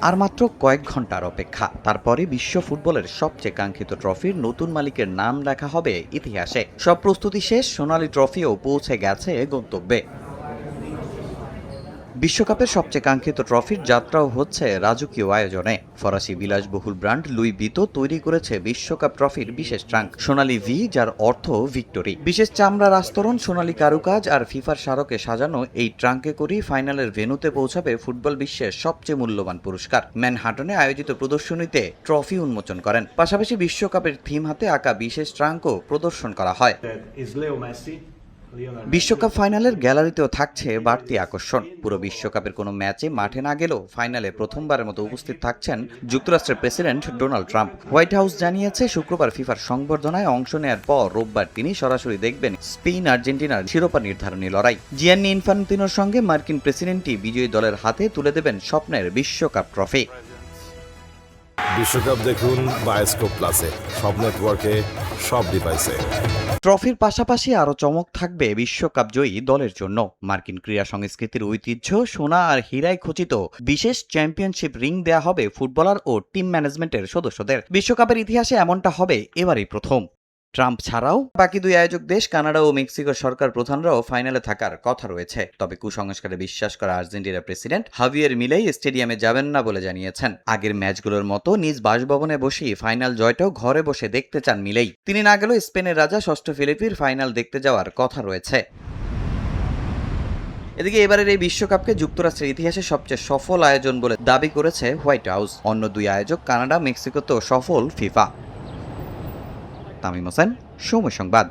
আর মাত্র কয়েক ঘন্টার অপেক্ষা, তারপরে বিশ্ব ফুটবলের সবচেয়ে কাঙ্ক্ষিত ট্রফির নতুন মালিকের নাম লেখা হবে ইতিহাসে। সব প্রস্তুতি শেষ, সোনালী ট্রফিও পৌঁছে গেছে গন্তব্যে। বিশ্বকাপের সবচেয়ে কাঙ্ক্ষিত ট্রফির যাত্রাও হচ্ছে রাজকীয় আয়োজনে। ফরাসি বিলাসবহুল ব্র্যান্ড লুই ভিতো তৈরি করেছে বিশ্বকাপ ট্রফির বিশেষ ট্রাঙ্ক সোনালী ভি, যার অর্থ ভিক্টোরি। বিশেষ চামড়ার আস্তরণ, সোনালী কারুকাজ আর ফিফার স্মারকে সাজানো এই ট্রাঙ্কে করেই ফাইনালের ভেন্যুতে পৌঁছাবে ফুটবল বিশ্বের সবচেয়ে মূল্যবান পুরস্কার। ম্যানহাটনে আয়োজিত প্রদর্শনীতে ট্রফি উন্মোচন করেন, পাশাপাশি বিশ্বকাপের থিম হাতে আঁকা বিশেষ ট্রাঙ্কও প্রদর্শন করা হয়। বিশ্বকাপ ফাইনালের গ্যালারিতেও থাকছে বাড়তি আকর্ষণ। পুরো বিশ্বকাপের কোনো ম্যাচে মাঠে না গেলেও ফাইনালে প্রথমবারের মতো উপস্থিত থাকছেন যুক্তরাষ্ট্রের president Donald Trump. White house জানিয়েছে, শুক্রবার ফিফার সংবর্ধনায় অংশ নেয়ার পর রোববার তিনি সরাসরি দেখবেন স্পেন আর্জেন্টিনার শিরোপা নির্ধারণী লড়াই। জিয়ান্নি ইনফান্তিনোর সঙ্গে মার্কিন প্রেসিডেন্টই বিজয়ী দলের হাতে তুলে দেবেন স্বপ্নের বিশ্বকাপ ট্রফি। বিশ্বকাপ দেখুন বায়োস্কোপ প্লাসে, সব নেটওয়ার্কে, সব ডিভাইসে। ট্রফির পাশাপাশি আরও চমক থাকবে বিশ্বকাপ জয়ী দলের জন্য। মার্কিন ক্রীড়া সংস্কৃতির ঐতিহ্য, সোনা আর হীরায় খচিত বিশেষ চ্যাম্পিয়নশিপ রিং দেয়া হবে ফুটবলার ও টিম ম্যানেজমেন্টের সদস্যদের। বিশ্বকাপের ইতিহাসে এমনটা হবে এবারই প্রথম। ট্রাম্প ছাড়াও বাকি দুই আয়োজক দেশ কানাডা ও মেক্সিকোর সরকার প্রধানরাও ফাইনালে থাকার কথা রয়েছে। তবে কুসংস্কারে বিশ্বাস করা আর্জেন্টিনার প্রেসিডেন্ট হাভিয়ের মিলেই স্টেডিয়ামে যাবেন না বলে জানিয়েছেন। আগের ম্যাচগুলোর মতো নিজ বাসভবনে বসেই ফাইনাল জয়টাও ঘরে বসে দেখতে চান মিলেই। তিনি না গেলেও স্পেনের রাজা ষষ্ঠ ফিলিপির ফাইনাল দেখতে যাওয়ার কথা রয়েছে। এদিকে এবারের এই বিশ্বকাপকে যুক্তরাষ্ট্রের ইতিহাসে সবচেয়ে সফল আয়োজন বলে দাবি করেছে হোয়াইট হাউস। অন্য দুই আয়োজক কানাডা, মেক্সিকোতেও সফল ফিফা। তামিম হোসেন, সময় সংবাদ।